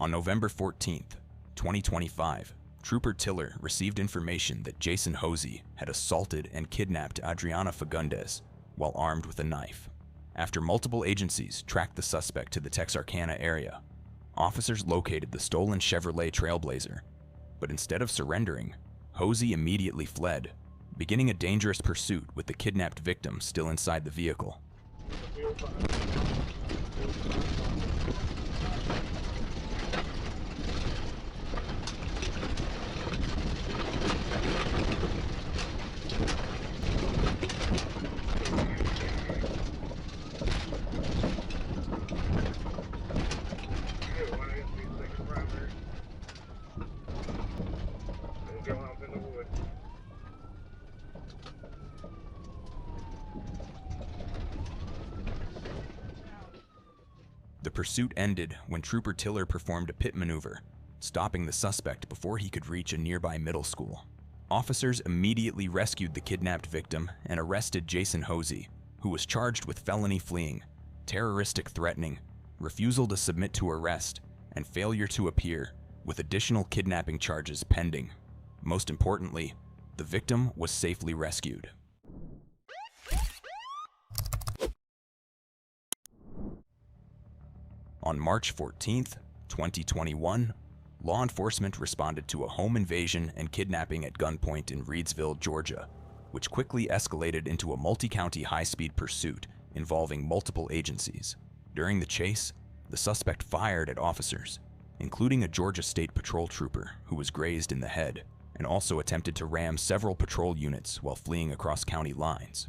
On November 14th, 2025, Trooper Tiller received information that Jason Hosey had assaulted and kidnapped Adriana Fagundes while armed with a knife. After multiple agencies tracked the suspect to the Texarkana area, officers located the stolen Chevrolet Trailblazer, but instead of surrendering, Hosey immediately fled, beginning a dangerous pursuit with the kidnapped victim still inside the vehicle. The pursuit ended when Trooper Tiller performed a pit maneuver, stopping the suspect before he could reach a nearby middle school. Officers immediately rescued the kidnapped victim and arrested Jason Hosey, who was charged with felony fleeing, terroristic threatening, refusal to submit to arrest, and failure to appear, with additional kidnapping charges pending. Most importantly, the victim was safely rescued. On March 14, 2021, law enforcement responded to a home invasion and kidnapping at gunpoint in Reidsville, Georgia, which quickly escalated into a multi-county high-speed pursuit involving multiple agencies. During the chase, the suspect fired at officers, including a Georgia State Patrol trooper who was grazed in the head, and also attempted to ram several patrol units while fleeing across county lines.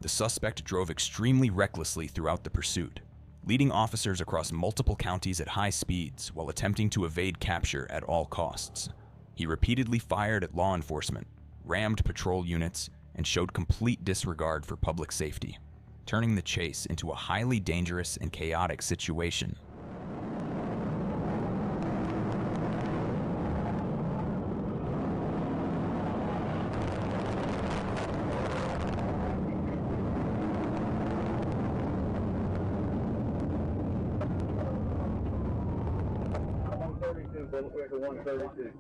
The suspect drove extremely recklessly throughout the pursuit, leading officers across multiple counties at high speeds while attempting to evade capture at all costs. He repeatedly fired at law enforcement, rammed patrol units, and showed complete disregard for public safety, turning the chase into a highly dangerous and chaotic situation. Bullet 132.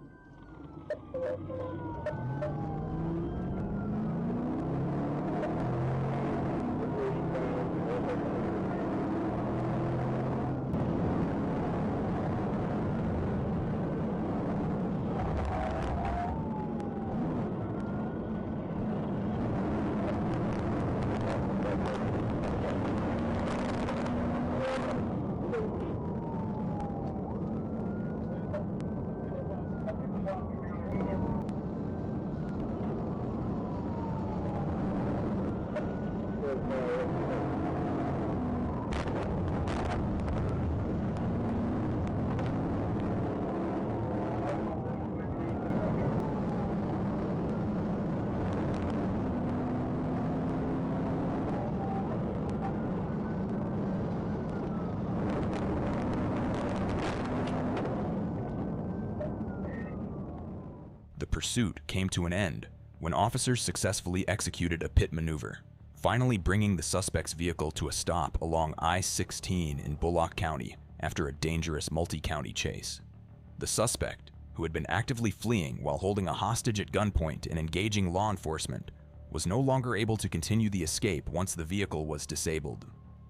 The pursuit came to an end when officers successfully executed a pit maneuver, finally bringing the suspect's vehicle to a stop along I-16 in Bullock County after a dangerous multi-county chase. The suspect, who had been actively fleeing while holding a hostage at gunpoint and engaging law enforcement, was no longer able to continue the escape once the vehicle was disabled.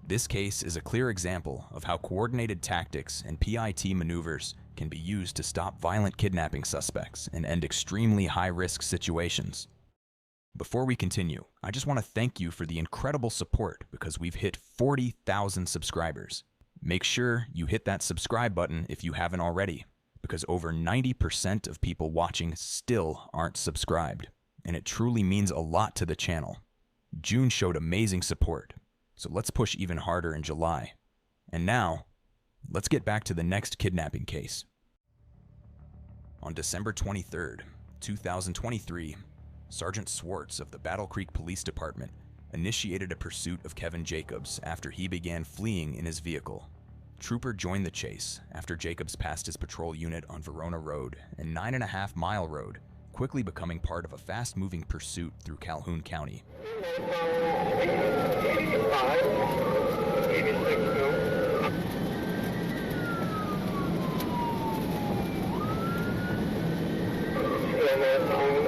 This case is a clear example of how coordinated tactics and PIT maneuvers can be used to stop violent kidnapping suspects and end extremely high-risk situations. Before we continue, I just want to thank you for the incredible support because we've hit 40,000 subscribers. Make sure you hit that subscribe button if you haven't already, because over 90% of people watching still aren't subscribed, and it truly means a lot to the channel. June showed amazing support, so let's push even harder in July. And now, let's get back to the next kidnapping case. On December 23rd, 2023, Sergeant Swartz of the Battle Creek Police Department initiated a pursuit of Kevin Jacobs after he began fleeing in his vehicle. Trooper joined the chase after Jacobs passed his patrol unit on Verona Road and 9.5 Mile Road, quickly becoming part of a fast-moving pursuit through Calhoun County.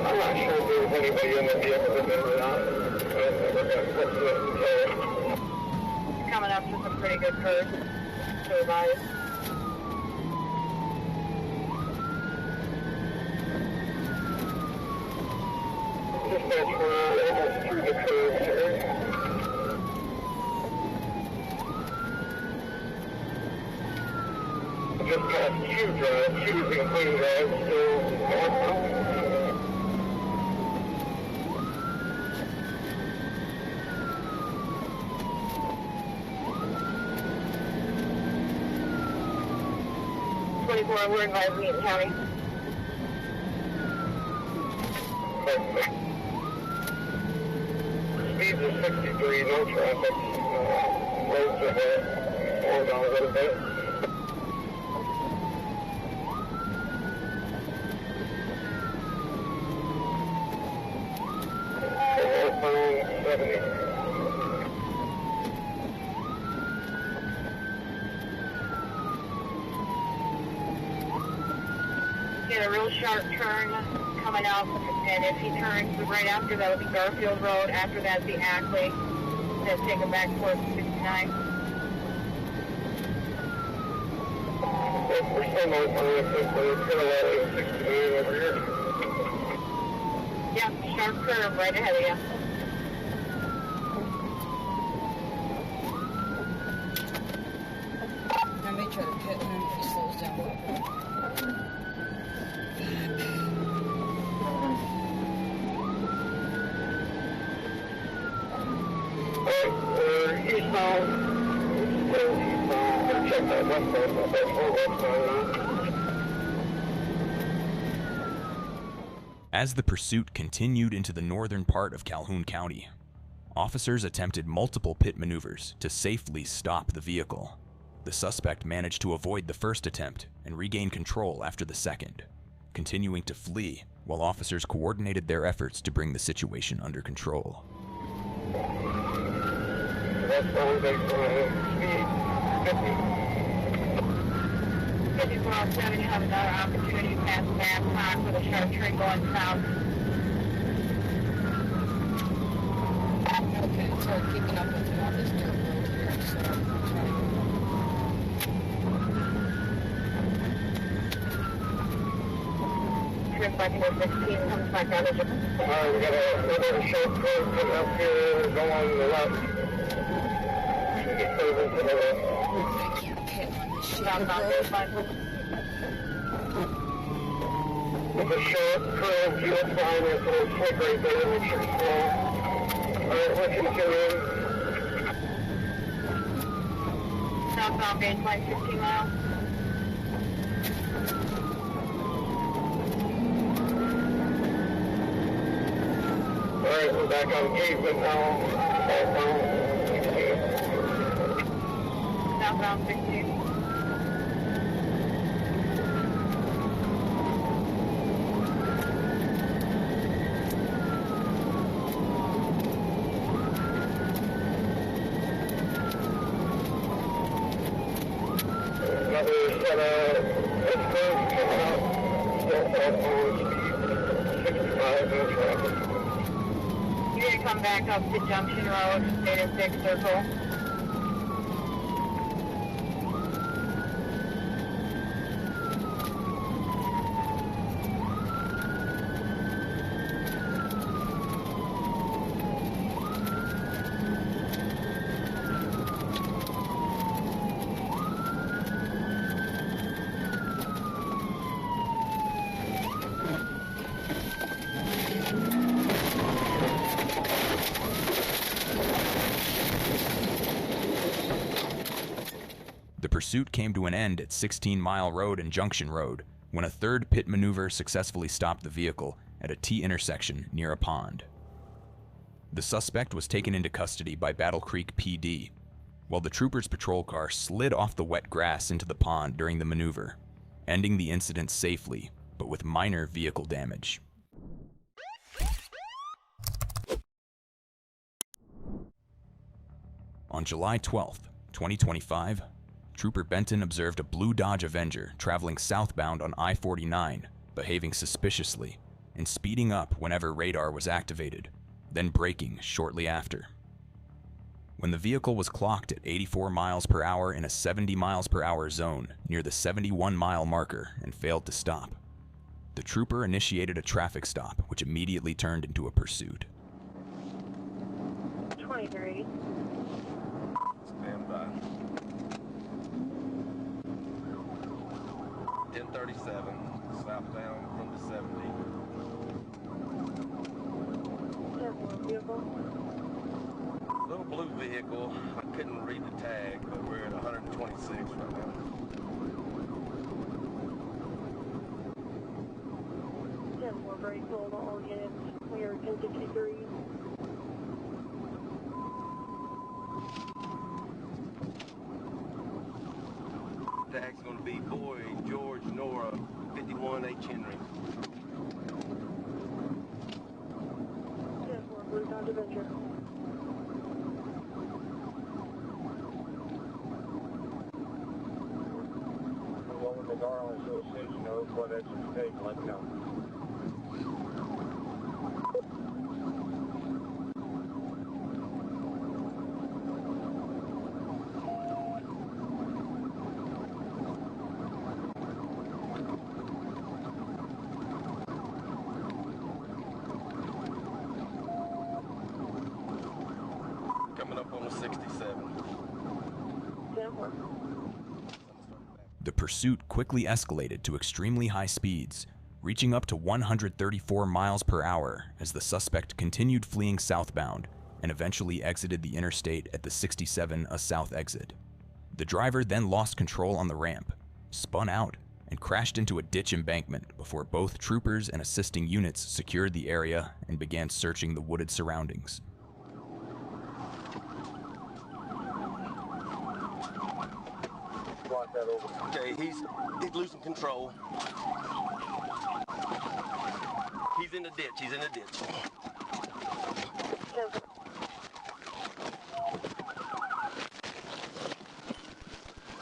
I'm not sure if there was anybody in the vehicle that or not. Coming up to some pretty good curves to advise. Dispatch, we're almost through the curves here. Just past Q Drive, Q's in Queen Drive, still. 24, we're in Washington County. Speeds are 63, no traffic. Roads ahead. Slow down a little bit. Northbound 70. A real sharp turn coming out, and if he turns right after that will be Garfield Road, after that be Ackley, then take him back towards 69. We're still northbound, we're still at 69 over here. Yeah, sharp curve right ahead of you. I may try to pit him if he slows down a little bit. As the pursuit continued into the northern part of Calhoun County, officers attempted multiple pit maneuvers to safely stop the vehicle. The suspect managed to avoid the first attempt and regain control after the second, continuing to flee while officers coordinated their efforts to bring the situation under control. Westbound speed 50. 5407, you have another opportunity past Babcock with a sharp turn going south. Okay, so keeping up with him on this dirt road here, so I'm trying to... Trip back into 16, comes back out of it. We got another sharp curve coming up here, going left. Should get further to the left. I can't pit on this shit. With a short curve, you'll find there's a little slick right there, which should slow. Alright, we're continuing. Southbound baseline 15 miles. Alright, we're back on pavement now. Southbound 16. You're going to come back up to Junction Road, stay in 6 Circle. The pursuit came to an end at 16 Mile Road and Junction Road when a third pit maneuver successfully stopped the vehicle at a T intersection near a pond. The suspect was taken into custody by Battle Creek PD, while the troopers' patrol car slid off the wet grass into the pond during the maneuver, ending the incident safely, but with minor vehicle damage. On July 12, 2025, Trooper Benton observed a blue Dodge Avenger traveling southbound on I-49, behaving suspiciously and speeding up whenever radar was activated, then braking shortly after. When the vehicle was clocked at 84 miles per hour in a 70 miles per hour zone near the 71-mile marker and failed to stop, the trooper initiated a traffic stop, which immediately turned into a pursuit. 23. Stand by. 1037, southbound from the 70. Little blue vehicle. I couldn't read the tag, but we're at 126 right now. Very cold, all units. We are 1053. Tag's going to be Boy George Nora 51H Henry. Yes, we're Blue Dodge Avenger. Well, when the Garland Association knows what extra to take, let me know. Coming up on the 67. The pursuit quickly escalated to extremely high speeds, reaching up to 134 miles per hour as the suspect continued fleeing southbound and eventually exited the interstate at the 67 south exit. The driver then lost control on the ramp, spun out, and crashed into a ditch embankment before both troopers and assisting units secured the area and began searching the wooded surroundings. Okay, he's losing control. He's in the ditch, he's in the ditch.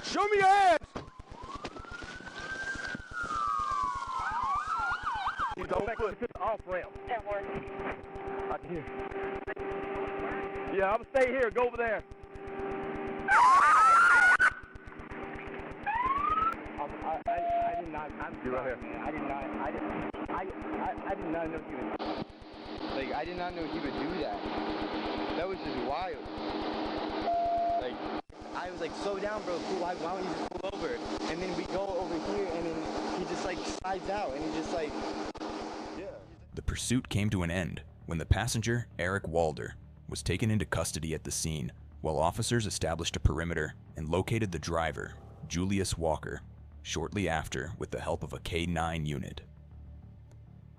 Show me your hands! You don't put it off ramp. I can hear. Yeah, I'm gonna stay here. Go over there. I did not. You right here. I did not know he would. Like, I did not know he would do that. That was just wild. Like, I was like, slow down, bro. Cool. Why don't you just pull over? And then we go over here, and then he just like slides out, and he just like, yeah. The pursuit came to an end when the passenger, Eric Walder, was taken into custody at the scene, while officers established a perimeter and located the driver, Julius Walker, shortly after with the help of a K-9 unit.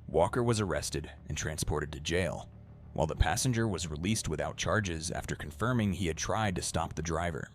Walker was arrested and transported to jail, while the passenger was released without charges after confirming he had tried to stop the driver.